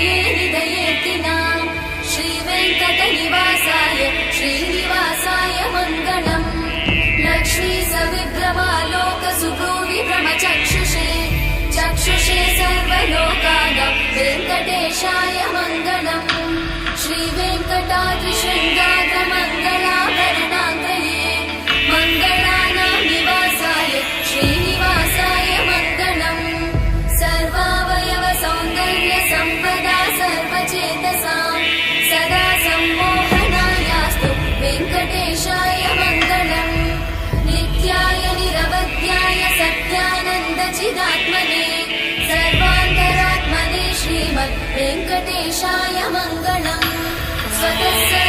निधये निधयेऽर्तिनाम् श्रीवेङ्कटनिवासाय श्रीनिवासाय मङ्गलम् लक्ष्मी सविभ्रमालोकसुभ्रूविभ्रमचक्षुषे चक्षुषे सर्वलोकानां वेङ्कटेशाय मङ्गलम् श्रीवेङ्कटाद्रिशृङ्गाग्रमङ्गलाभरणाङ्गये मङ्गलानां निवासाय श्रीनिवासाय मङ्गलम् सर्वावयव सौन्दर्य सम्पदा सर्वचेतसां सदा सम्मोहनायास्तु वेङ्कटेशाय मङ्गलम् नित्याय निरवध्याय सत्यानन्दचिदात्मने सर्वान्तरात्मने श्रीमद् वेङ्कटेशाय मङ्गलम् स्वतः